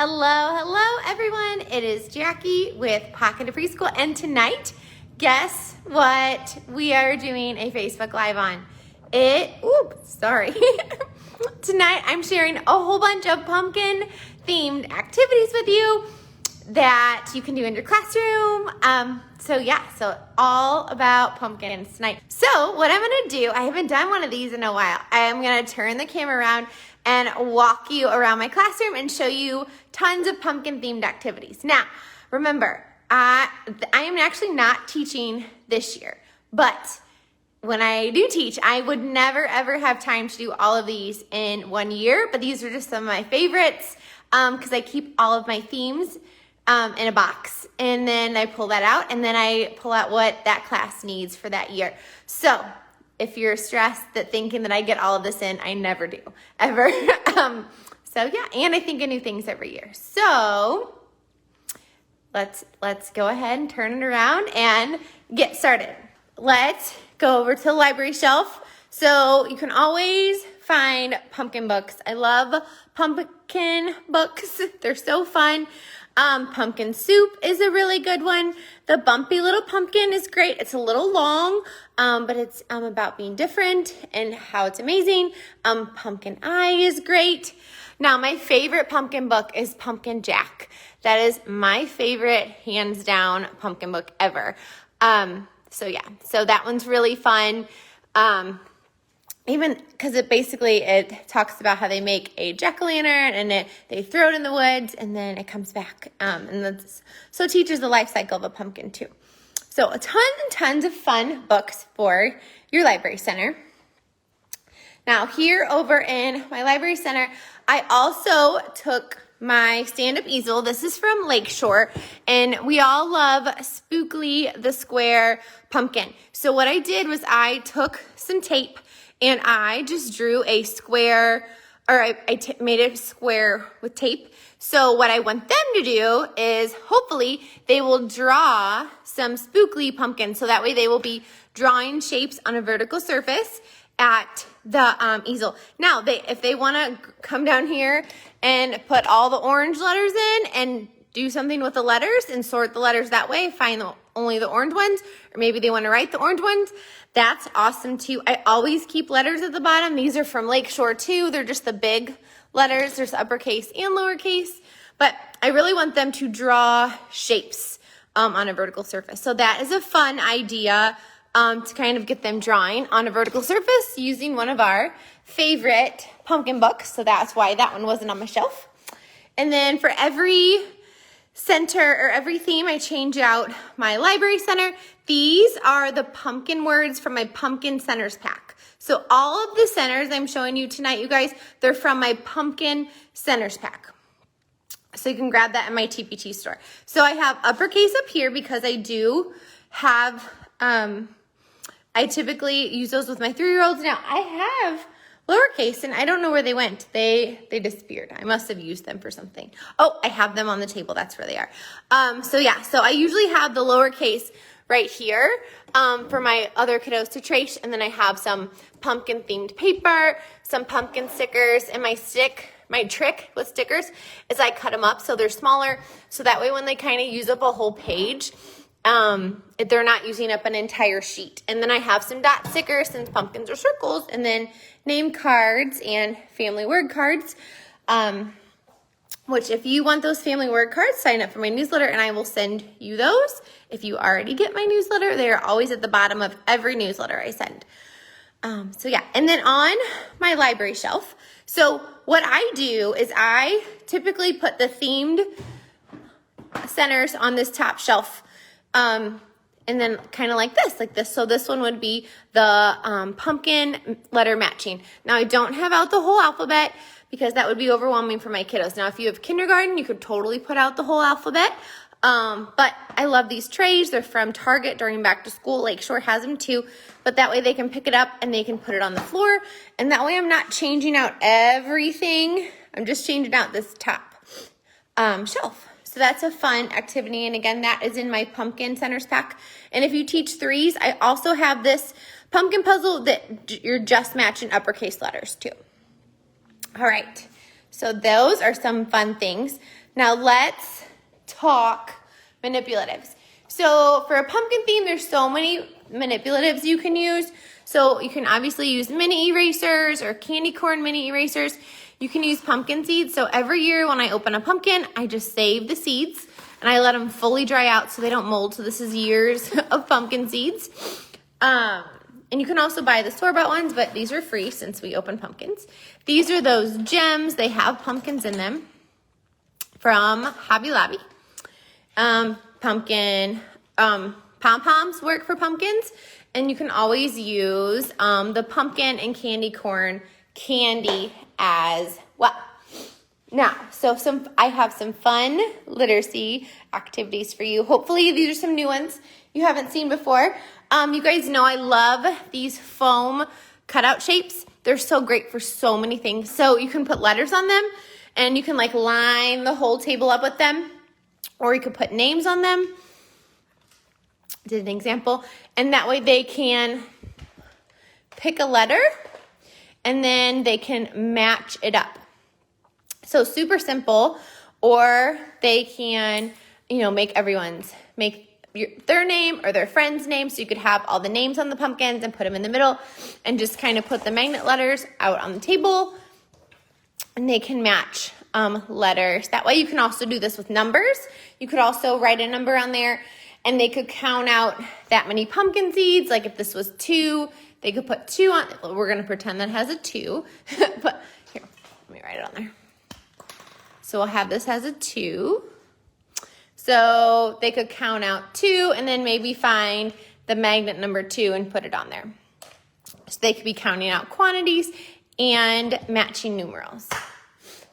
Hello everyone. It is Jackie with Pocket of Preschool, and tonight, guess what we are doing a Facebook Live on? Tonight I'm sharing a whole bunch of pumpkin themed activities with you that you can do in your classroom. So all about pumpkins tonight. So what I'm gonna do, I haven't done one of these in a while. I'm gonna turn the camera around and walk you around my classroom and show you tons of pumpkin themed activities. Now, remember, I am actually not teaching this year, but when I do teach, I would never ever have time to do all of these in 1 year, but these are just some of my favorites because I keep all of my themes in a box, and then I pull that out, and then I pull out what that class needs for that year. So if you're stressed that thinking that I get all of this in, I never do, ever. And I think of new things every year. So let's go ahead and turn it around and get started. Let's go over to the library shelf. So you can always find pumpkin books. I love pumpkin books. They're so fun. Pumpkin soup is a really good one. The Bumpy Little Pumpkin is great. It's a little long, but it's about being different and how it's amazing. Pumpkin Eye is great. Now, my favorite pumpkin book is Pumpkin Jack. That is my favorite, hands down, pumpkin book ever. So that one's really fun. Even because it talks about how they make a jack-o'-lantern and they throw it in the woods and then it comes back. So it teaches the life cycle of a pumpkin too. So a ton and tons of fun books for your library center. Now here over in my library center, I also took my stand-up easel. This is from Lakeshore, and we all love Spookly the Square Pumpkin. So what I did was I took some tape and I just drew a square, or I made a square with tape. So what I want them to do is hopefully they will draw some spookly pumpkins. So that way they will be drawing shapes on a vertical surface at the easel. Now, if they want to come down here and put all the orange letters in and do something with the letters and sort the letters that way, find only the orange ones, or maybe they want to write the orange ones, that's awesome too. I always keep letters at the bottom. These are from Lakeshore too. They're just the big letters. There's uppercase and lowercase, but I really want them to draw shapes on a vertical surface. So that is a fun idea to kind of get them drawing on a vertical surface using one of our favorite pumpkin books. So that's why that one wasn't on my shelf. And then for every center or every theme, I change out my library center. These are the pumpkin words from my pumpkin centers pack. So all of the centers I'm showing you tonight, you guys, they're from my pumpkin centers pack. So you can grab that in my TPT store. So I have uppercase up here because I do have, I typically use those with my 3-year-olds. Now I have lowercase, and I don't know where they went. They disappeared. I must have used them for something. Oh, I have them on the table. That's where they are. So I usually have the lowercase right here for my other kiddos to trace, and then I have some pumpkin themed paper, some pumpkin stickers, and my trick with stickers is I cut them up so they're smaller, so that way when they kind of use up a whole page, they're not using up an entire sheet. And then I have some dot stickers since pumpkins are circles, and then name cards and family word cards, which if you want those family word cards, sign up for my newsletter and I will send you those. If you already get my newsletter, they are always at the bottom of every newsletter I send. And then on my library shelf, so what I do is I typically put the themed centers on this top shelf, and then kind of like this. So this one would be the pumpkin letter matching. Now I don't have out the whole alphabet because that would be overwhelming for my kiddos. Now if you have kindergarten, you could totally put out the whole alphabet. But I love these trays. They're from Target during back to school. Lakeshore has them too. But that way they can pick it up and they can put it on the floor. And that way I'm not changing out everything. I'm just changing out this top shelf. So that's a fun activity. And again, that is in my pumpkin centers pack. And if you teach 3s, I also have this pumpkin puzzle that you're just matching uppercase letters too. All right. So those are some fun things. Now let's talk manipulatives. So for a pumpkin theme, there's so many manipulatives you can use. So you can obviously use mini erasers or candy corn mini erasers. You can use pumpkin seeds. So every year when I open a pumpkin, I just save the seeds and I let them fully dry out so they don't mold. So this is years of pumpkin seeds. And you can also buy the store-bought ones, but these are free since we open pumpkins. These are those gems. They have pumpkins in them from Hobby Lobby. Pumpkin pom-poms work for pumpkins. And you can always use the pumpkin and candy corn candy as well. Now, so I have some fun literacy activities for you. Hopefully these are some new ones you haven't seen before. You guys know I love these foam cutout shapes. They're so great for so many things. So you can put letters on them and you can like line the whole table up with them, or you could put names on them. Did an example, and that way they can pick a letter and then they can match it up. So super simple. Or they can, make their name or their friend's name. So you could have all the names on the pumpkins and put them in the middle and just kind of put the magnet letters out on the table, and they can match letters. That way you can also do this with numbers. You could also write a number on there and they could count out that many pumpkin seeds. Like if this was 2, they could put 2 on. We're going to pretend that has a 2. But here, let me write it on there. So we'll have this as a 2. So they could count out 2 and then maybe find the magnet number 2 and put it on there. So they could be counting out quantities and matching numerals.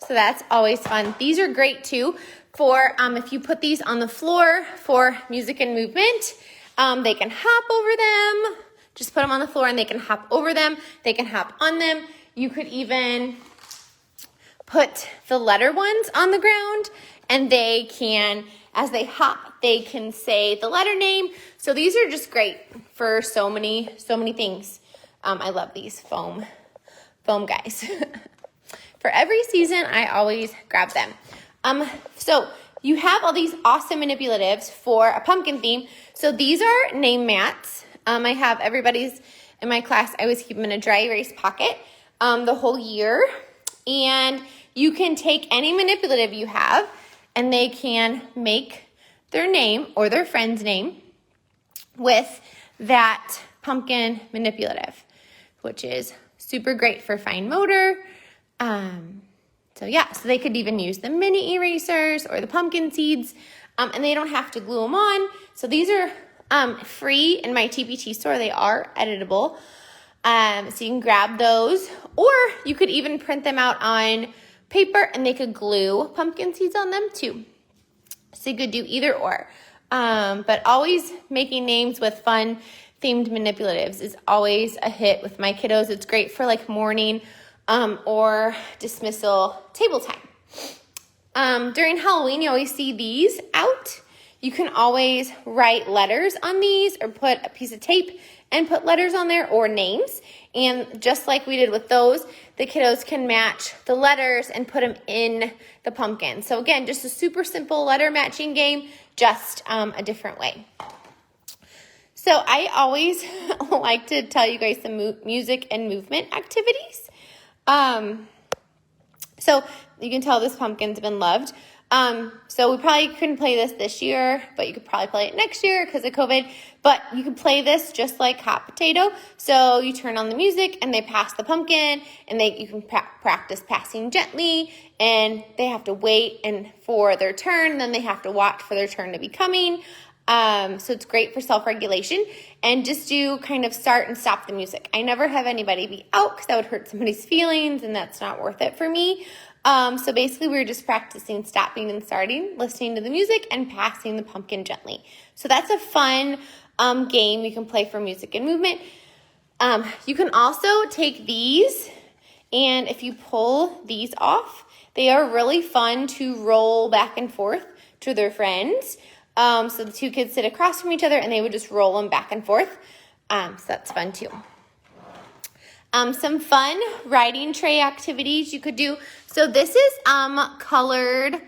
So that's always fun. These are great too for if you put these on the floor for music and movement. They can hop over them. Just put them on the floor and they can hop over them. They can hop on them. You could even put the letter ones on the ground and they can, as they hop, they can say the letter name. So these are just great for so many things. I love these foam guys. For every season, I always grab them. So you have all these awesome manipulatives for a pumpkin theme. So these are name mats. I have everybody's in my class. I always keep them in a dry erase pocket the whole year. And you can take any manipulative you have and they can make their name or their friend's name with that pumpkin manipulative, which is super great for fine motor. So they could even use the mini erasers or the pumpkin seeds, and they don't have to glue them on. So these are free in my TPT store. They are editable. So you can grab those, or you could even print them out on paper and they could glue pumpkin seeds on them too. So you could do either or. But always making names with fun themed manipulatives is always a hit with my kiddos. It's great for like morning or dismissal table time. During Halloween, you always see these out. You can always write letters on these or put a piece of tape and put letters on there or names. And just like we did with those, the kiddos can match the letters and put them in the pumpkin. So again, just a super simple letter matching game, just a different way. So I always like to tell you guys some music and movement activities. So you can tell this pumpkin's been loved. So we probably couldn't play this year, but you could probably play it next year because of COVID. But you can play this just like hot potato. So you turn on the music and they pass the pumpkin, and you can practice passing gently, and they have to wait for their turn. Then they have to watch for their turn to be coming. So it's great for self-regulation, and just do kind of start and stop the music. I never have anybody be out because that would hurt somebody's feelings, and that's not worth it for me. So basically we were just practicing stopping and starting, listening to the music, and passing the pumpkin gently. So that's a fun game you can play for music and movement. You can also take these, and if you pull these off, they are really fun to roll back and forth to their friends. So the two kids sit across from each other and they would just roll them back and forth. So that's fun too. Some fun writing tray activities you could do. So this is colored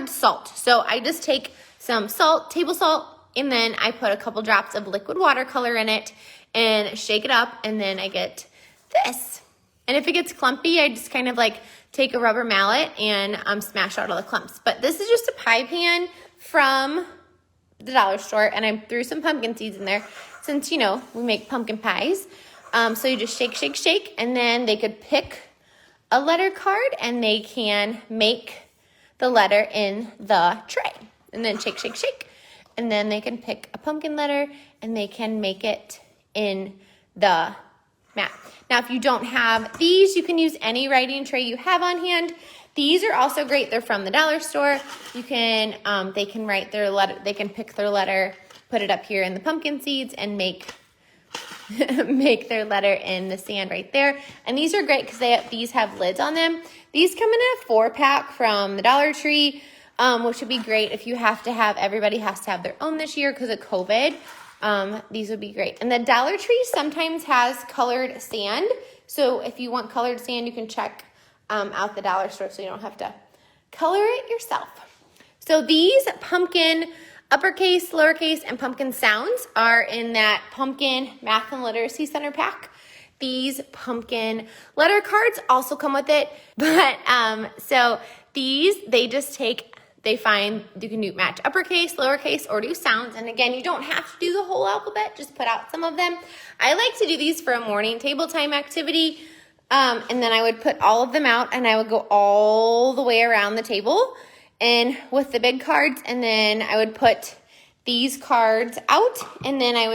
salt. So I just take some salt, table salt, and then I put a couple drops of liquid watercolor in it and shake it up, and then I get this. And if it gets clumpy, I just kind of like take a rubber mallet and smash out all the clumps. But this is just a pie pan from the dollar store, and I threw some pumpkin seeds in there since, you know, we make pumpkin pies. So you just shake, shake, shake, and then they could pick a letter card and they can make the letter in the tray. And then shake, shake, shake. And then they can pick a pumpkin letter and they can make it in the mat. Now, if you don't have these, you can use any writing tray you have on hand. These are also great. They're from the dollar store. You can, they can write their letter, they can pick their letter, put it up here in the pumpkin seeds, and make their letter in the sand right there. And these are great because these have lids on them. These come in a 4-pack from the Dollar Tree, which would be great if you have to have, everybody has to have their own this year because of COVID. These would be great. And the Dollar Tree sometimes has colored sand. So if you want colored sand, you can check out the dollar store so you don't have to color it yourself. So these pumpkin uppercase, lowercase, and pumpkin sounds are in that pumpkin math and literacy center pack. These pumpkin letter cards also come with it, but so these, they just take, they find, you can do match uppercase, lowercase, or do sounds. And again, you don't have to do the whole alphabet, just put out some of them. I like to do these for a morning table time activity. And then I would put all of them out and I would go all the way around the table and with the big cards, and then I would put these cards out, and then I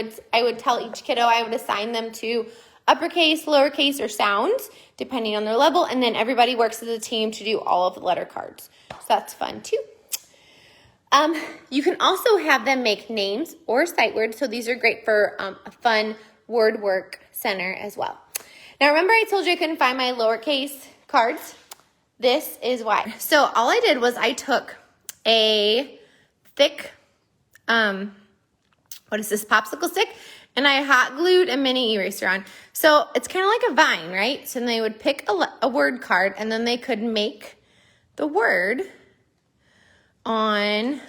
would tell each kiddo I would assign them to uppercase, lowercase, or sounds, depending on their level, and then everybody works as a team to do all of the letter cards. So that's fun too. You can also have them make names or sight words, so these are great for a fun word work center as well. Now, remember I told you I couldn't find my lowercase cards? This is why. So all I did was I took a thick, what is this, popsicle stick, and I hot glued a mini eraser on. So it's kind of like a vine, right? So then they would pick a word card, and then they could make the word on,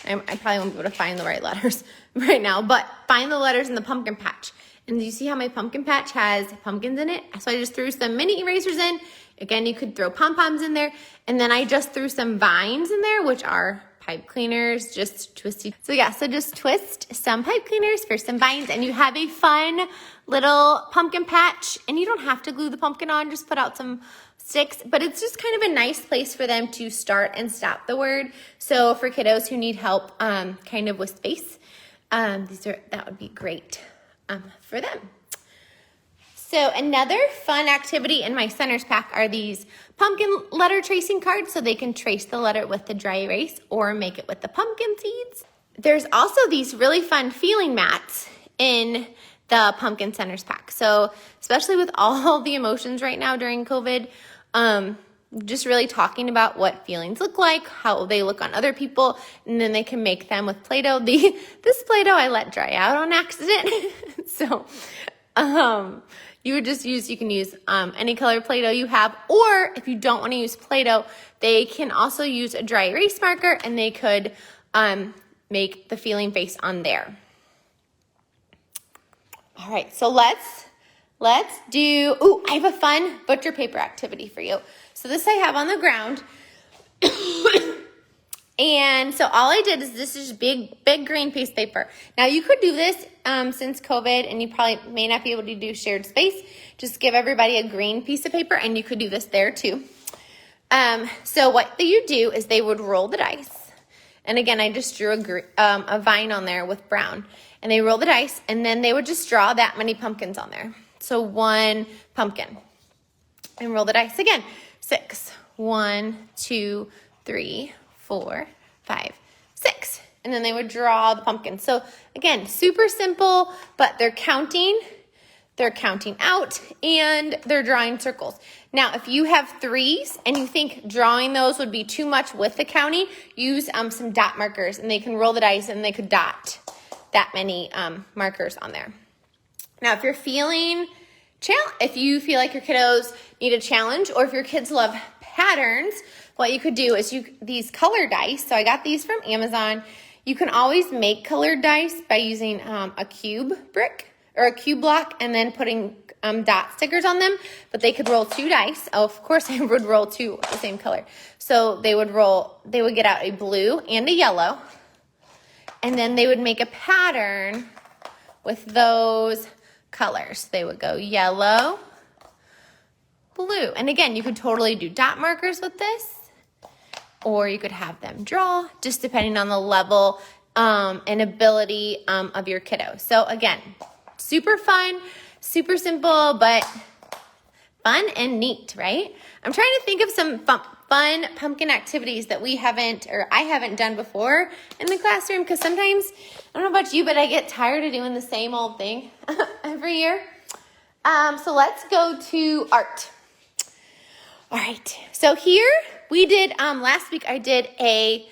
I probably won't be able to find the right letters right now, but find the letters in the pumpkin patch. And do you see how my pumpkin patch has pumpkins in it? So I just threw some mini erasers in. Again, you could throw pom-poms in there. And then I just threw some vines in there, which are pipe cleaners, just twisted. So yeah, so just twist some pipe cleaners for some vines, and you have a fun little pumpkin patch. And you don't have to glue the pumpkin on, just put out some sticks. But it's just kind of a nice place for them to start and stop the word. So for kiddos who need help kind of with space, that would be great for them. So another fun activity in my centers pack are these pumpkin letter tracing cards, so they can trace the letter with the dry erase or make it with the pumpkin seeds. There's also these really fun feeling mats in the pumpkin centers pack. So especially with all the emotions right now during COVID, just really talking about what feelings look like, how they look on other people, and then they can make them with Play-Doh. This Play-Doh I let dry out on accident. So you can use any color Play-Doh you have, or if you don't want to use Play-Doh, they can also use a dry erase marker, and they could make the feeling face on there. All right, so let's do, I have a fun butcher paper activity for you. So this I have on the ground. And so all I did is this is big green piece of paper. Now you could do this since COVID, and you probably may not be able to do shared space. Just give everybody a green piece of paper, and you could do this there too. So what you do is they would roll the dice. And again, I just drew a vine on there with brown. And they roll the dice, and then they would just draw that many pumpkins on there. So 1 pumpkin. And roll the dice again. 6. 1, 2, 3, 4, 5, 6. And then they would draw the pumpkin. So again, super simple, but they're counting out, and they're drawing circles. Now, if you have 3s and you think drawing those would be too much with the counting, use some dot markers, and they can roll the dice and they could dot that many markers on there. Now, if if you feel like your kiddos need a challenge, or if your kids love patterns, what you could do is these color dice. So I got these from Amazon. You can always make colored dice by using a cube brick or a cube block and then putting dot stickers on them, but they could roll 2 dice. Oh, of course I would roll 2 the same color. So they would get out a blue and a yellow, and then they would make a pattern with those colors. They would go yellow, blue. And again, you could totally do dot markers with this, or you could have them draw, just depending on the level and ability of your kiddo. So again, super fun, super simple, but fun and neat, right? I'm trying to think of some fun pumpkin activities that I haven't done before in the classroom, because sometimes, I don't know about you, but I get tired of doing the same old thing every year. So let's go to art. All right, so here we did, last week I did a,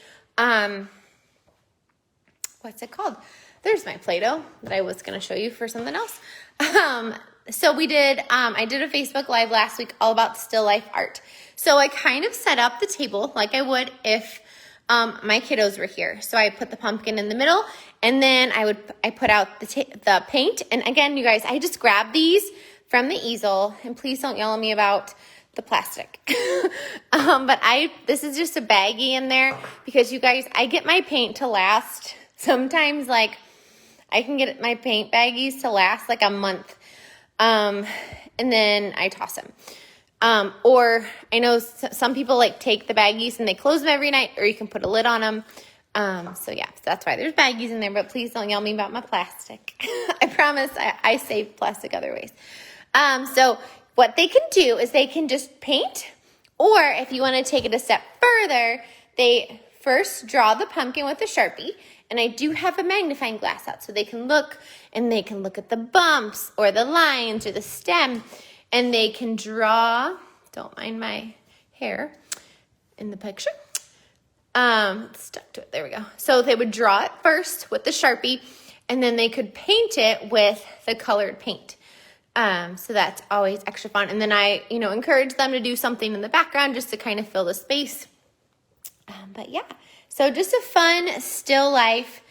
what's it called? There's my Play-Doh that I was going to show you for something else. So I did a Facebook Live last week all about still life art. So I kind of set up the table like I would if my kiddos were here. So I put the pumpkin in the middle, and then I put out the paint. And again, you guys, I just grabbed these from the easel, and please don't yell at me about the plastic. But this is just a baggie in there, because you guys, I get my paint to last sometimes, like I can get my paint baggies to last like a month. And then I toss them. Or I know some people like take the baggies and they close them every night, or you can put a lid on them. So that's why there's baggies in there, but please don't yell at me about my plastic. I promise I save plastic other ways. So what they can do is they can just paint, or if you want to take it a step further, they first draw the pumpkin with a Sharpie. And I do have a magnifying glass out so they can look, and they can look at the bumps or the lines or the stem, and they can draw, don't mind my hair in the picture. It's stuck to it, there we go. So they would draw it first with the Sharpie, and then they could paint it with the colored paint. So that's always extra fun. And then I, encourage them to do something in the background just to kind of fill the space. But yeah. So just a fun still life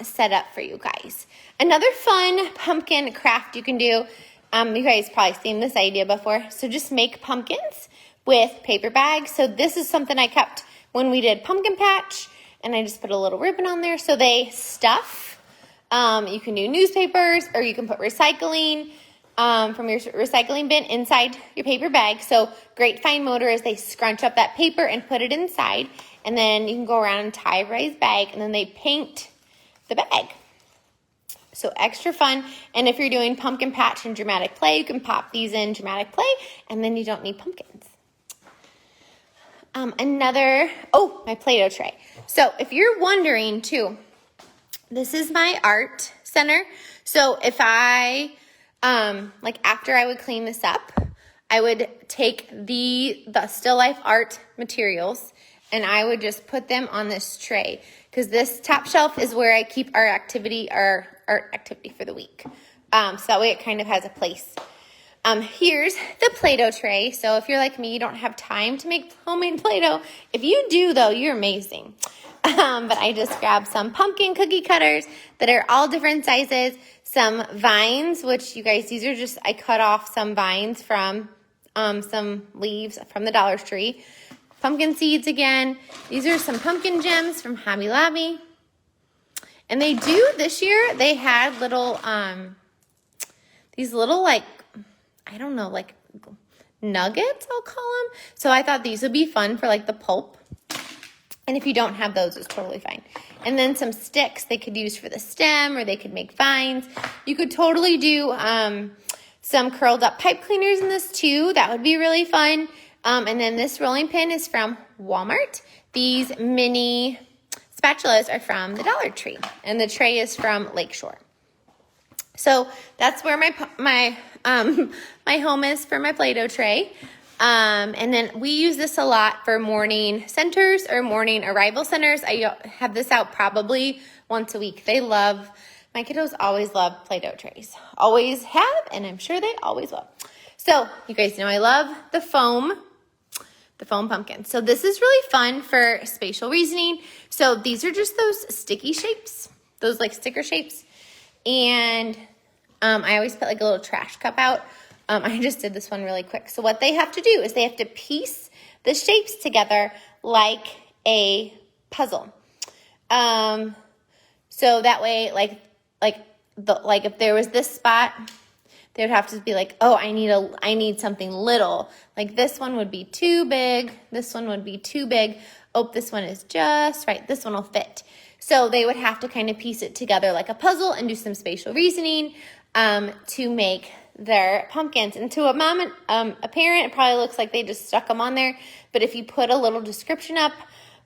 setup for you guys. Another fun pumpkin craft you can do, you guys probably seen this idea before. So just make pumpkins with paper bags. So this is something I kept when we did pumpkin patch, and I just put a little ribbon on there. So they stuff. You can do newspapers, or you can put recycling from your recycling bin inside your paper bag. So great fine motor is they scrunch up that paper and put it inside. And then you can go around and tie everybody's bag, and then they paint the bag. So extra fun. And if you're doing pumpkin patch and dramatic play, you can pop these in dramatic play, and then you don't need pumpkins. My Play-Doh tray. So if you're wondering too, this is my art center. So if I, after I would clean this up, I would take the still life art materials, and I would just put them on this tray, because this top shelf is where I keep our art activity for the week. So that way it kind of has a place. Here's the Play-Doh tray. So if you're like me, you don't have time to make homemade Play-Doh. If you do though, you're amazing. But I just grabbed some pumpkin cookie cutters that are all different sizes, some vines, which you guys, I cut off some vines from some leaves from the Dollar Tree. Pumpkin seeds again. These are some pumpkin gems from Hobby Lobby. And this year, they had little, these little nuggets, I'll call them. So I thought these would be fun for the pulp. And if you don't have those, it's totally fine. And then some sticks they could use for the stem, or they could make vines. You could totally do some curled up pipe cleaners in this too. That would be really fun. And then this rolling pin is from Walmart. These mini spatulas are from the Dollar Tree, and the tray is from Lakeshore. So that's where my home is for my Play-Doh tray. And then we use this a lot for morning centers or morning arrival centers. I have this out probably once a week. They love My kiddos always love Play-Doh trays. Always have, and I'm sure they always will. So you guys know I love the foam pumpkin. So this is really fun for spatial reasoning. So these are just those sticky shapes, those like sticker shapes. And I always put like a little trash cup out. I just did this one really quick. So what they have to do is they have to piece the shapes together like a puzzle. So that way, like if there was this spot, they would have to be like, oh, I need something little. Like this one would be too big. This one would be too big. Oh, this one is just right. This one will fit. So they would have to kind of piece it together like a puzzle and do some spatial reasoning to make their pumpkins. And to a mom and a parent, it probably looks like they just stuck them on there. But if you put a little description up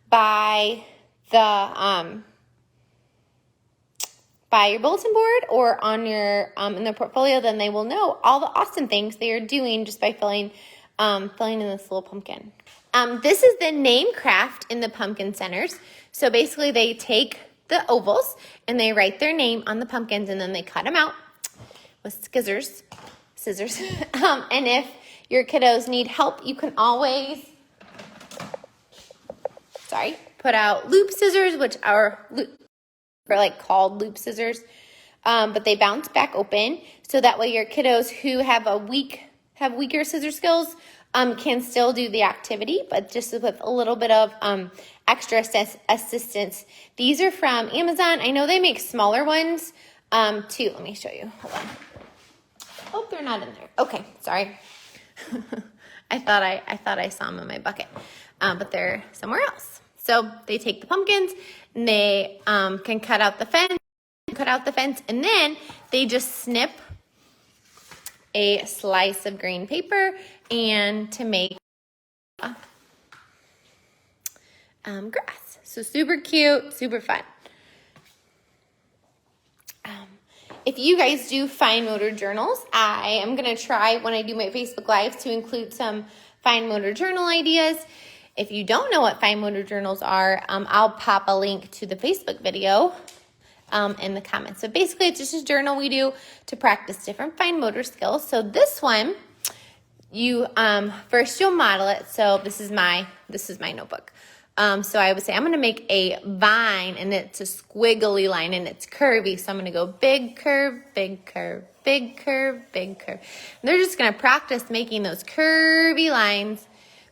by the by your bulletin board or on your in their portfolio, then they will know all the awesome things they are doing just by filling in this little pumpkin. This is the name craft in the pumpkin centers. So basically they take the ovals and they write their name on the pumpkins and then they cut them out with scissors. And if your kiddos need help, you can always, put out loop scissors, which are like called loop scissors, but they bounce back open. So that way your kiddos who have weaker scissor skills can still do the activity, but just with a little bit of extra assistance. These are from Amazon. I know they make smaller ones too. Let me show you. Hold on. Oh, they're not in there. Okay, sorry. I thought I saw them in my bucket, but they're somewhere else. So they take the pumpkins and they can cut out the fence, and then they just snip a slice of green paper and to make grass. So super cute, super fun. If you guys do fine motor journals, I am going to try when I do my Facebook Lives to include some fine motor journal ideas. If you don't know what fine motor journals are, I'll pop a link to the Facebook video in the comments. So basically, it's just a journal we do to practice different fine motor skills. So this one, you first you'll model it. So this is my notebook. So I would say I'm going to make a vine, and it's a squiggly line, and it's curvy. So I'm going to go big curve, big curve, big curve, big curve. And they're just going to practice making those curvy lines,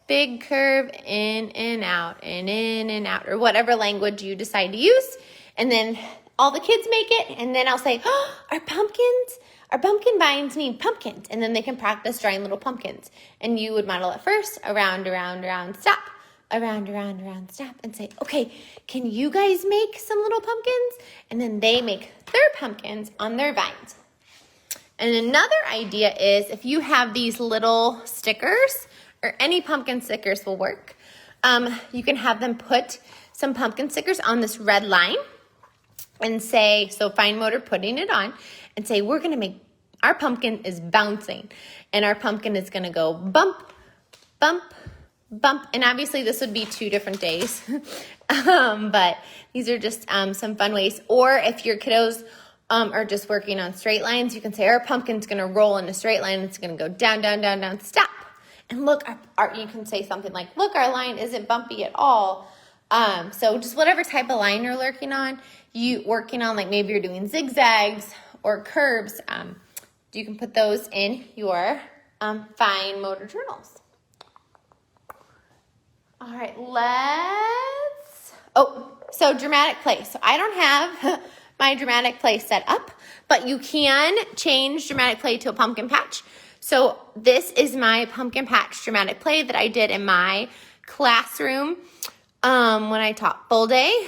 big curve, in and out, and in and out, or whatever language you decide to use. And then all the kids make it, and then I'll say, oh, our pumpkin vines need pumpkins. And then they can practice drawing little pumpkins. And you would model it first, around, around, around, stop. Around, around, around, stop, and say, okay, can you guys make some little pumpkins? And then they make their pumpkins on their vines. And another idea is if you have these little stickers, or any pumpkin stickers will work, you can have them put some pumpkin stickers on this red line and say, so fine motor putting it on, and say, we're going to make, our pumpkin is bouncing, and our pumpkin is going to go bump, bump, bump. And obviously this would be 2 different days, but these are just some fun ways. Or if your kiddos are just working on straight lines, you can say our pumpkin's going to roll in a straight line. It's going to go down, down, down, down, stop. And look, you can say something like, look, our line isn't bumpy at all. So just whatever type of line you're working on, like maybe you're doing zigzags or curves, you can put those in your fine motor journals. All right, so dramatic play. So I don't have my dramatic play set up, but you can change dramatic play to a pumpkin patch. So this is my pumpkin patch dramatic play that I did in my classroom when I taught full day.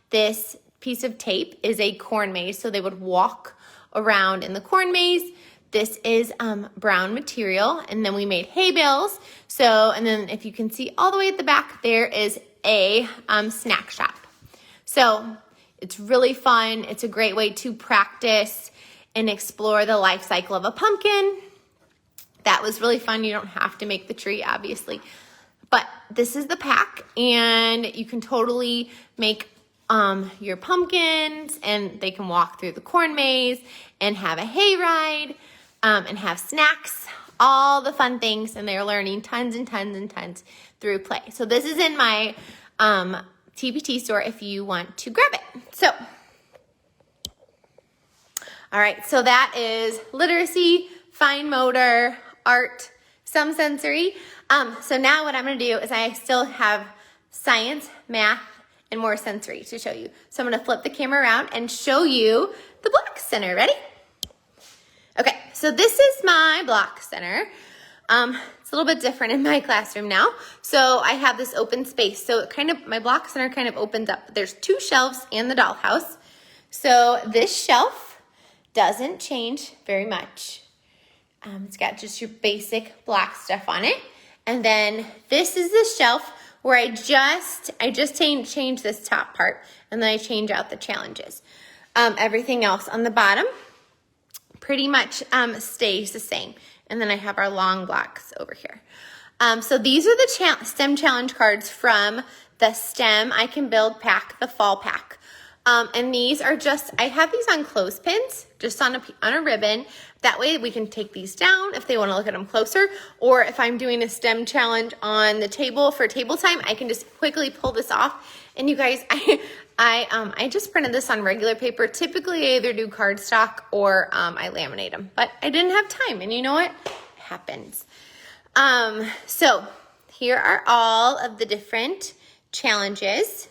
This piece of tape is a corn maze, so they would walk around in the corn maze. This is brown material, and then we made hay bales. So, and then if you can see all the way at the back, there is a snack shop. So it's really fun. It's a great way to practice and explore the life cycle of a pumpkin. That was really fun. You don't have to make the tree, obviously. But this is the pack, and you can totally make your pumpkins, and they can walk through the corn maze and have a hayride, and have snacks, all the fun things, and they're learning tons and tons and tons through play. So this is in my TPT store if you want to grab it. So, all right, so that is literacy, fine motor, art, some sensory. So now what I'm gonna do is I still have science, math, and more sensory to show you. So I'm gonna flip the camera around and show you the block center. Ready? Okay, so this is my block center. It's a little bit different in my classroom now. So I have this open space. So it my block center kind of opens up. There's 2 shelves and the dollhouse. So this shelf doesn't change very much. It's got just your basic block stuff on it. And then this is the shelf where I just change this top part, and then I change out the challenges. Everything else on the bottom pretty much stays the same. And then I have our long blocks over here. So these are the STEM challenge cards from the STEM I Can Build pack, the fall pack. And these are I have these on clothespins, just on a ribbon. That way we can take these down if they want to look at them closer. Or if I'm doing a STEM challenge on the table for table time, I can just quickly pull this off. And you guys, I just printed this on regular paper. Typically I either do cardstock or I laminate them. But I didn't have time, and you know what? It happens. So here are all of the different challenges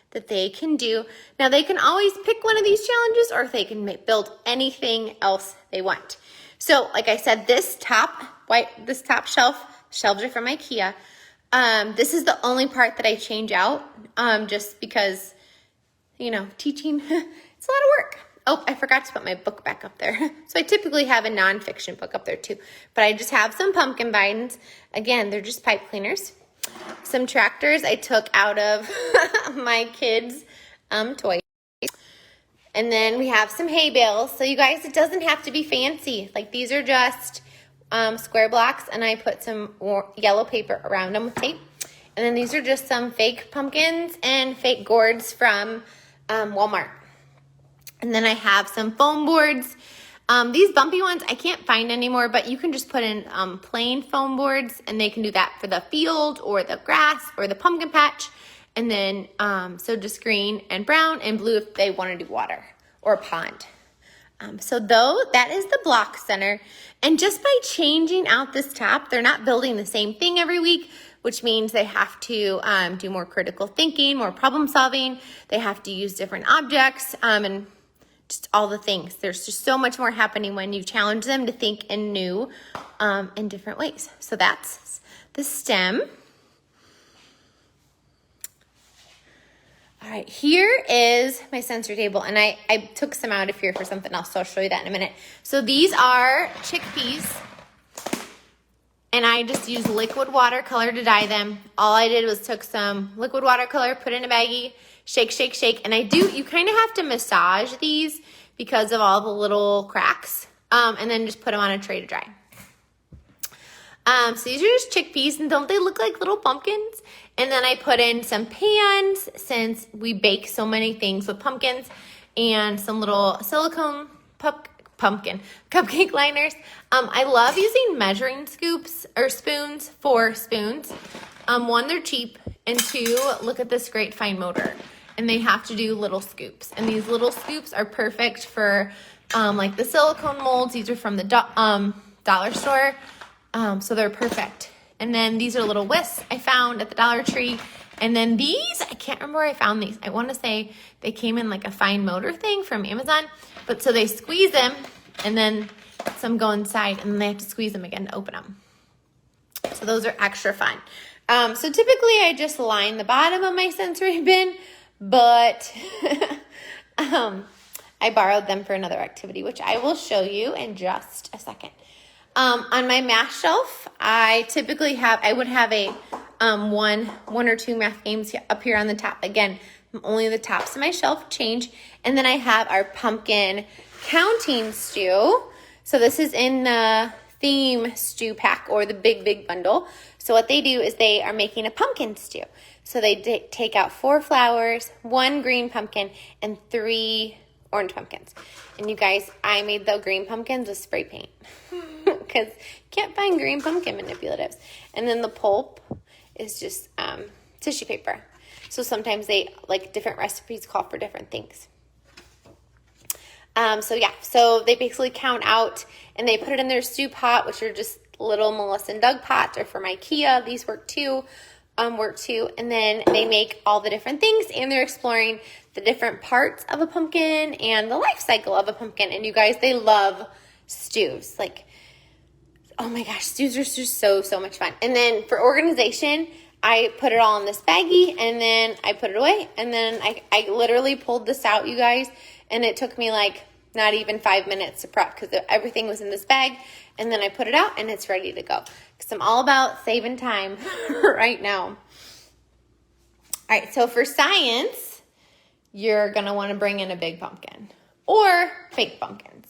that they can do. Now they can always pick one of these challenges, or they can build anything else they want. So like I said, this top shelves are from IKEA. This is the only part that I change out, just because, you know, teaching, it's a lot of work. Oh, I forgot to put my book back up there. So I typically have a nonfiction book up there too, but I just have some pumpkin bindings. Again, they're just pipe cleaners. Some tractors I took out of my kids' toys. And then we have some hay bales. So you guys, it doesn't have to be fancy. Like, these are just square blocks, and I put some yellow paper around them with tape. And then these are just some fake pumpkins and fake gourds from Walmart. And then I have some foam boards. These bumpy ones I can't find anymore, but you can just put in plain foam boards, and they can do that for the field or the grass or the pumpkin patch. And then, so just green and brown and blue if they want to do water or pond. So that is the block center. And just by changing out this top, they're not building the same thing every week, which means they have to do more critical thinking, more problem solving. They have to use different objects, and just all the things. There's just so much more happening when you challenge them to think in new and different ways. So that's the STEM. All right, here is my sensory table, and I took some out of here for something else, so I'll show you that in a minute. So these are chickpeas, and I just used liquid watercolor to dye them. All I did was took some liquid watercolor, put it in a baggie, shake, shake, shake, and you kind of have to massage these because of all the little cracks, and then just put them on a tray to dry. So these are just chickpeas, and don't they look like little pumpkins? And then I put in some pans, since we bake so many things with pumpkins, and some little silicone pumpkin cupcake liners. I love using measuring scoops or spoons for spoons. One, they're cheap, and two, look at this great fine motor. And they have to do little scoops. And these little scoops are perfect for like the silicone molds. These are from the dollar store. So they're perfect. And then these are little whisks I found at the Dollar Tree. And then these, I can't remember where I found these. I want to say they came in like a fine motor thing from Amazon. But so they squeeze them, and then some go inside, and then they have to squeeze them again to open them. So those are extra fun. So typically I just line the bottom of my sensory bin, but I borrowed them for another activity, which I will show you in just a second. On my math shelf, I would have a one or two math games up here on the top. Again, only the tops of my shelf change. And then I have our pumpkin counting stew. So this is in the theme stew pack, or the big bundle. So what they do is they are making a pumpkin stew. So they take out 4 flowers, 1 green pumpkin, and 3 orange pumpkins. And you guys, I made the green pumpkins with spray paint because you can't find green pumpkin manipulatives. And then the pulp is just tissue paper. So sometimes different recipes call for different things. So they basically count out and they put it in their stew pot, which are just little Melissa and Doug pots, or from IKEA. These work too. And then they make all the different things, and they're exploring the different parts of a pumpkin and the life cycle of a pumpkin. And you guys, they love stews. Like, oh my gosh, stews are just so much fun. And then for organization, I put it all in this baggie, and then I put it away. And then I literally pulled this out, you guys, and it took me like not even 5 minutes to prep because everything was in this bag. And then I put it out, and it's ready to go. Because I'm all about saving time right now. All right, so for science, you're going to want to bring in a big pumpkin or fake pumpkins,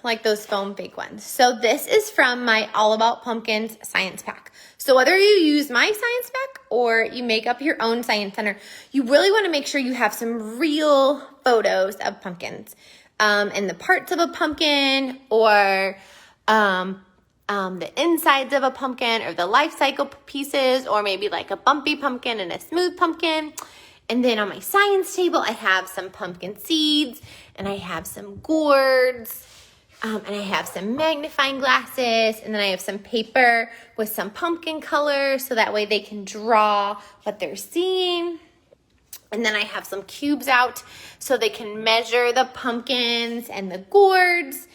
like those foam fake ones. So this is from my All About Pumpkins science pack. So whether you use my science pack or you make up your own science center, you really want to make sure you have some real photos of pumpkins and the parts of a pumpkin, or the insides of a pumpkin, or the life cycle pieces, or maybe like a bumpy pumpkin and a smooth pumpkin. And then on my science table, I have some pumpkin seeds, and I have some gourds, and I have some magnifying glasses, and then I have some paper with some pumpkin colors, so that way they can draw what they're seeing. And then I have some cubes out so they can measure the pumpkins and the gourds.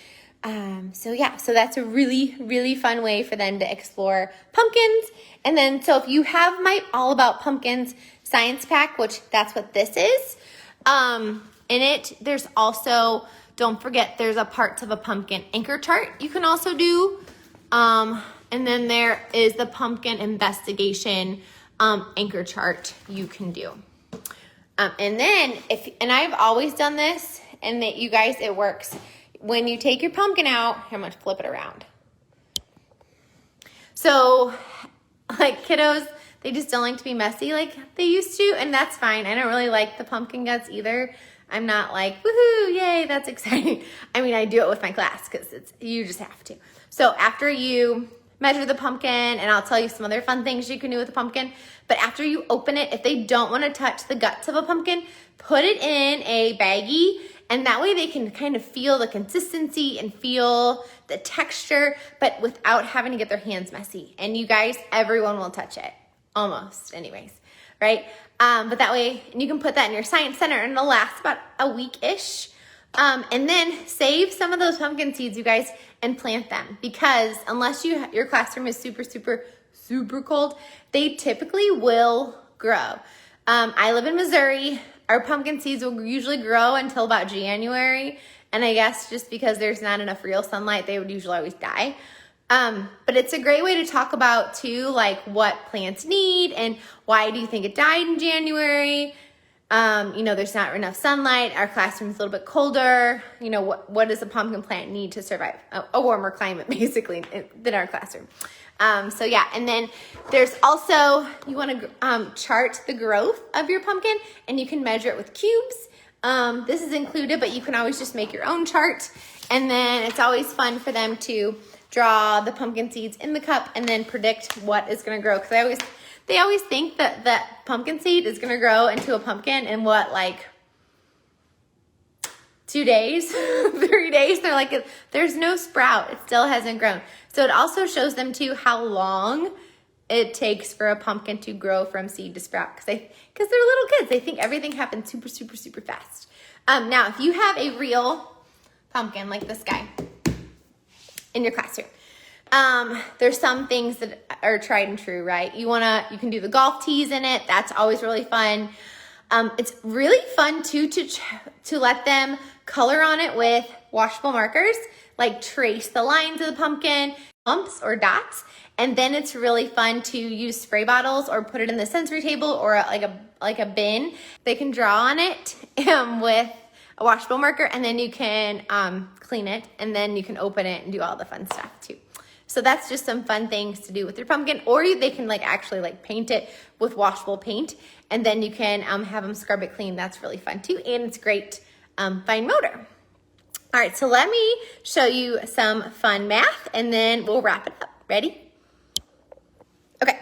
So that's a really, really fun way for them to explore pumpkins. And then, so if you have my All About Pumpkins science pack, which that's what this is, in it, there's also, don't forget, there's a parts of a pumpkin anchor chart you can also do. And then there is the pumpkin investigation anchor chart you can do. And then, and I've always done this, and that you guys, it works. When you take your pumpkin out, here, I'm going to flip it around. So, like kiddos, they just don't like to be messy like they used to, and that's fine. I don't really like the pumpkin guts either. I'm not like, woohoo, yay, that's exciting. I mean, I do it with my class because you just have to. So after you measure the pumpkin, and I'll tell you some other fun things you can do with the pumpkin, but after you open it, if they don't want to touch the guts of a pumpkin, put it in a baggie, and that way they can kind of feel the consistency and feel the texture, but without having to get their hands messy. And you guys, everyone will touch it, almost anyways, right? But that way, and you can put that in your science center, and it'll last about a week-ish. And then save some of those pumpkin seeds, you guys, and plant them, because unless your classroom is super cold, they typically will grow. I live in Missouri. Our pumpkin seeds will usually grow until about January, and I guess just because there's not enough real sunlight, they would usually always die. But it's a great way to talk about too, like what plants need and why do you think it died in January. There's not enough sunlight. Our classroom's a little bit colder. What does a pumpkin plant need to survive a warmer climate, basically, than our classroom? And then there's also, you want to chart the growth of your pumpkin, and you can measure it with cubes. This is included, but you can always just make your own chart. And then it's always fun for them to draw the pumpkin seeds in the cup and then predict what is going to grow. Because they always think that that pumpkin seed is going to grow into a pumpkin in like 2 days, 3 days. They're like, there's no sprout. It still hasn't grown. So it also shows them too how long it takes for a pumpkin to grow from seed to sprout. Because they're little kids. They think everything happens super fast. Now, if you have a real pumpkin like this guy in your classroom, there's some things that are tried and true, right? You can do the golf tees in it. That's always really fun. It's really fun too to let them color on it with washable markers, like trace the lines of the pumpkin, bumps or dots. And then it's really fun to use spray bottles or put it in the sensory table or like a bin. They can draw on it with a washable marker, and then you can clean it, and then you can open it and do all the fun stuff too. So that's just some fun things to do with your pumpkin, or they can like actually like paint it with washable paint, and then you can have them scrub it clean. That's really fun too, and it's great fine motor. All right, so let me show you some fun math, and then we'll wrap it up. Ready? Okay,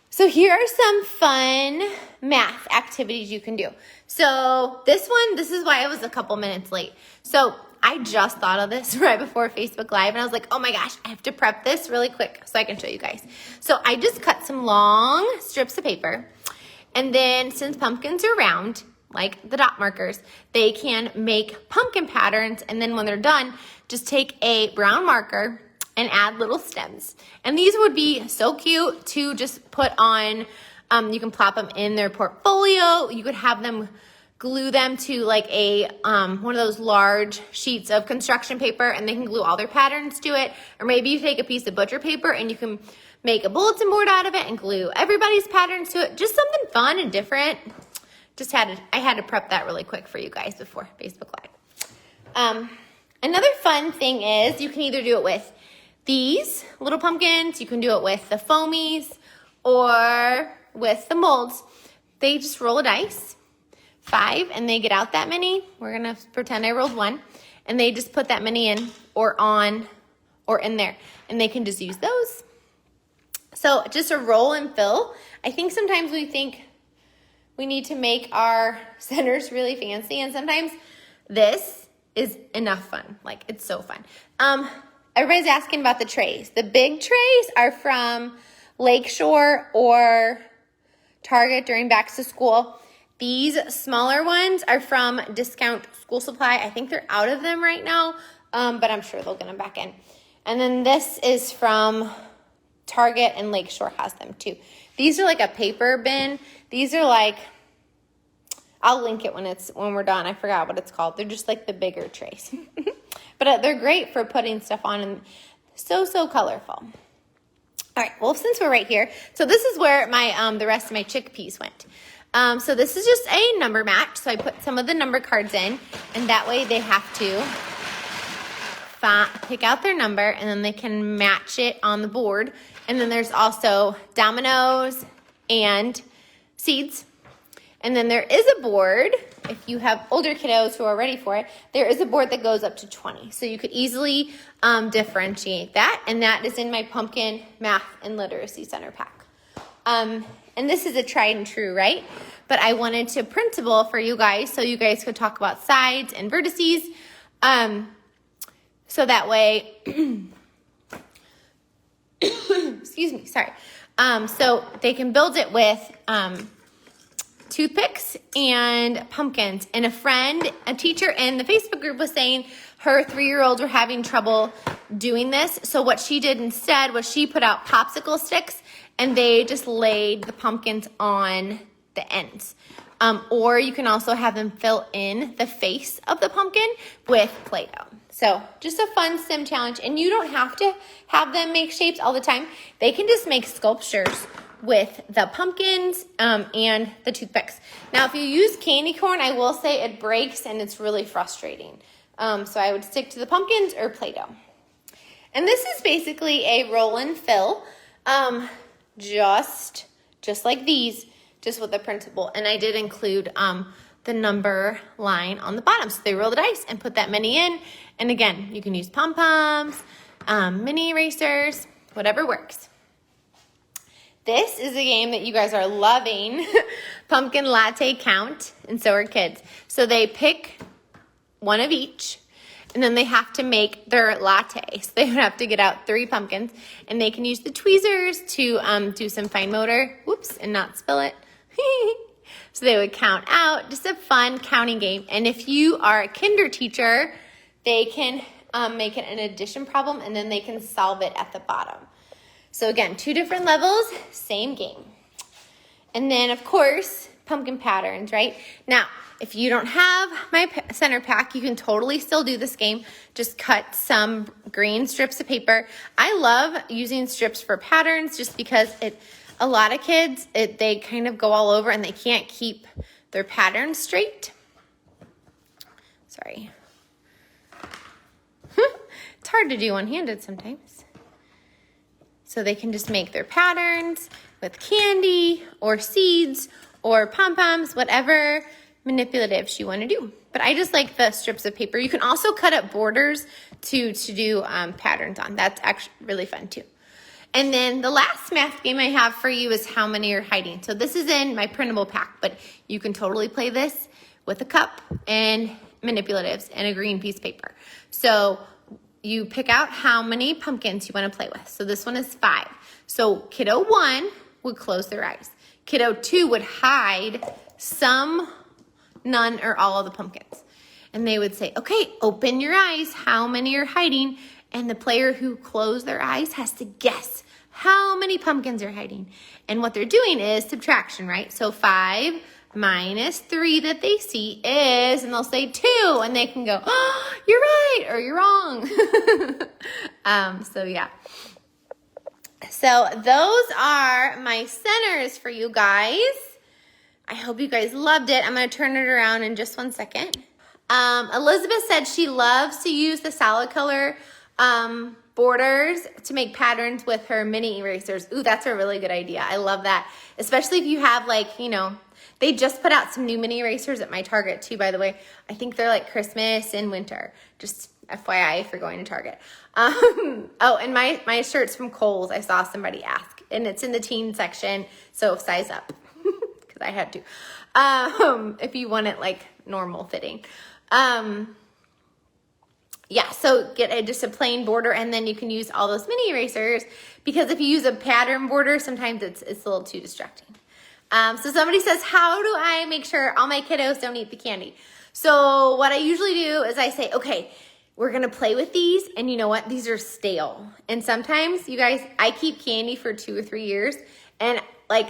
so here are some fun math activities you can do. So this is why I was a couple minutes late. So I just thought of this right before Facebook Live, and I was like, oh my gosh, I have to prep this really quick so I can show you guys. So I just cut some long strips of paper, and then since pumpkins are round, like the dot markers, they can make pumpkin patterns, and then when they're done, just take a brown marker and add little stems. And these would be so cute to just put on, you can plop them in their portfolio. You could have them glue them to like a one of those large sheets of construction paper, and they can glue all their patterns to it. Or maybe you take a piece of butcher paper and you can make a bulletin board out of it and glue everybody's patterns to it. Just something fun and different. I had to prep that really quick for you guys before Facebook Live. Another fun thing is you can either do it with these little pumpkins, you can do it with the foamies, or with the molds. They just roll a dice, 5, and they get out that many. We're gonna pretend I rolled 1, and they just put that many in, or on, or in there, and they can just use those. So just a roll and fill. I think sometimes we think we need to make our centers really fancy, and sometimes this is enough fun. Like, it's so fun. Everybody's asking about the trays. The big trays are from Lakeshore or Target during back to school. These smaller ones are from Discount School Supply. I think they're out of them right now, but I'm sure they'll get them back in. And then this is from Target, and Lakeshore has them too. These are like a paper bin. These are like, I'll link it when we're done. I forgot what it's called. They're just like the bigger trays. But they're great for putting stuff on, and so colorful. All right, well, since we're right here, so this is where my the rest of my chickpeas went. So this is just a number match. So I put some of the number cards in, and that way they have to pick out their number, and then they can match it on the board. And then there's also dominoes and seeds. And then there is a board, if you have older kiddos who are ready for it, there is a board that goes up to 20. So you could easily differentiate that. And that is in my Pumpkin Math and Literacy Center pack. And this is a tried and true, right? But I wanted to printable for you guys so you guys could talk about sides and vertices. So that way, excuse me, sorry. So they can build it with toothpicks and pumpkins. And a teacher in the Facebook group was saying her 3-year-olds were having trouble doing this. So what she did instead was she put out popsicle sticks, and they just laid the pumpkins on the ends. Or you can also have them fill in the face of the pumpkin with Play-Doh. So just a fun sim challenge. And you don't have to have them make shapes all the time. They can just make sculptures with the pumpkins and the toothpicks. Now, if you use candy corn, I will say it breaks and it's really frustrating. So I would stick to the pumpkins or Play-Doh. And this is basically a roll and fill, just like these, just with a printable. And I did include the number line on the bottom. So they roll the dice and put that many in. And again, you can use pom-poms, mini erasers, whatever works. This is a game that you guys are loving, Pumpkin Latte Count, and so are kids. So they pick one of each, and then they have to make their latte. So they would have to get out 3 pumpkins, and they can use the tweezers to do some fine motor, whoops, and not spill it. So they would count out, just a fun counting game. And if you are a kinder teacher, they can make it an addition problem, and then they can solve it at the bottom. So again, 2 different levels, same game. And then, of course, pumpkin patterns, right? Now, if you don't have my center pack, you can totally still do this game. Just cut some green strips of paper. I love using strips for patterns just because a lot of kids, they kind of go all over and they can't keep their patterns straight. Sorry. It's hard to do one-handed sometimes. So they can just make their patterns with candy or seeds or pom-poms, whatever manipulatives you want to do. But I just like the strips of paper. You can also cut up borders to do patterns on. That's actually really fun too. And then the last math game I have for you is how many are hiding. So this is in my printable pack, but you can totally play this with a cup and manipulatives and a green piece of paper. So you pick out how many pumpkins you want to play with. So this one is 5. So kiddo 1 would close their eyes. Kiddo 2 would hide some, none, or all of the pumpkins. And they would say, okay, open your eyes. How many are hiding? And the player who closed their eyes has to guess how many pumpkins are hiding. And what they're doing is subtraction, right? So 5 minus 3 that they see is, and they'll say 2, and they can go, oh, you're right, or you're wrong. So yeah. So those are my centers for you guys. I hope you guys loved it. I'm going to turn it around in just 1 second. Elizabeth said she loves to use the solid color borders to make patterns with her mini erasers. Ooh, that's a really good idea. I love that. Especially if you have they just put out some new mini erasers at my Target too, by the way. I think they're like Christmas and winter. Just FYI if you're going to Target. Oh, and my shirt's from Kohl's. I saw somebody ask. And it's in the teen section, so size up. Because I had to. If you want it like normal fitting. Yeah, so get just a plain border, and then you can use all those mini erasers, because if you use a pattern border, sometimes it's a little too distracting. So somebody says, how do I make sure all my kiddos don't eat the candy? So what I usually do is I say, okay, we're going to play with these, and you know what? These are stale. And sometimes, you guys, I keep candy for 2 or 3 years, and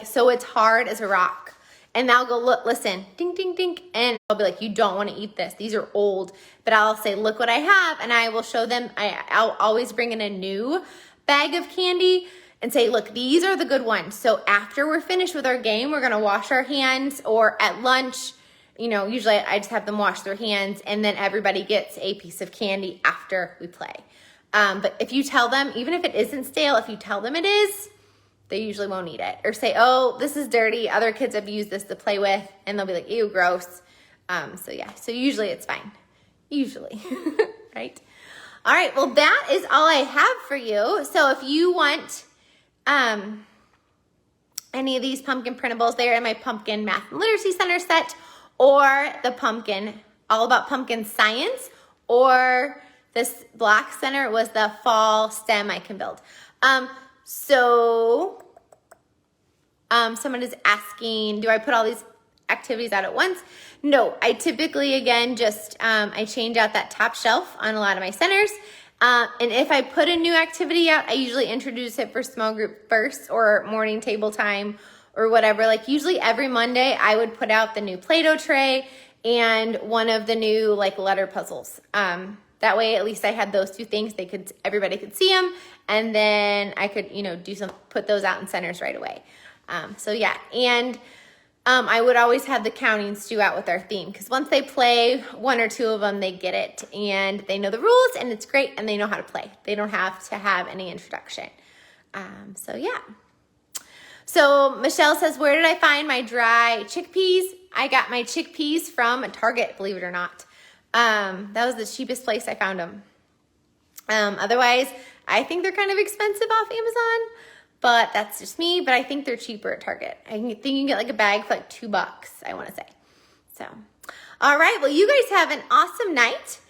so it's hard as a rock. And I'll go, look, listen, ding, ding, ding. And I'll be like, you don't want to eat this. These are old. But I'll say, look what I have. And I will show them. I'll always bring in a new bag of candy and say, look, these are the good ones. So after we're finished with our game, we're going to wash our hands, or at lunch, usually I just have them wash their hands, and then everybody gets a piece of candy after we play. But if you tell them, even if it isn't stale, if you tell them it is, they usually won't eat it. Or say, oh, this is dirty. Other kids have used this to play with. And they'll be like, ew, gross. So yeah, so usually it's fine. Usually, right? All right, well, that is all I have for you. So if you want any of these pumpkin printables, they're in my Pumpkin Math and Literacy Center set, or the pumpkin, all about pumpkin science, or this black center was the fall STEM I can build. So someone is asking, do I put all these activities out at once? No, I typically, again, just I change out that top shelf on a lot of my centers. And if I put a new activity out, I usually introduce it for small group first, or morning table time, or whatever. Like usually every Monday, I would put out the new Play-Doh tray and one of the new letter puzzles. That way, at least I had those 2 things. Everybody could see them, and then I could, put those out in centers right away. So yeah, and I would always have the counting stew out with our theme, because once they play 1 or 2 of them, they get it, and they know the rules, and it's great, and they know how to play. They don't have to have any introduction. So yeah. So Michelle says, where did I find my dry chickpeas? I got my chickpeas from Target, believe it or not. That was the cheapest place I found them. Otherwise, I think they're kind of expensive off Amazon, but that's just me. But I think they're cheaper at Target. I think you can get a bag for $2, I want to say. So, all right. Well, you guys have an awesome night.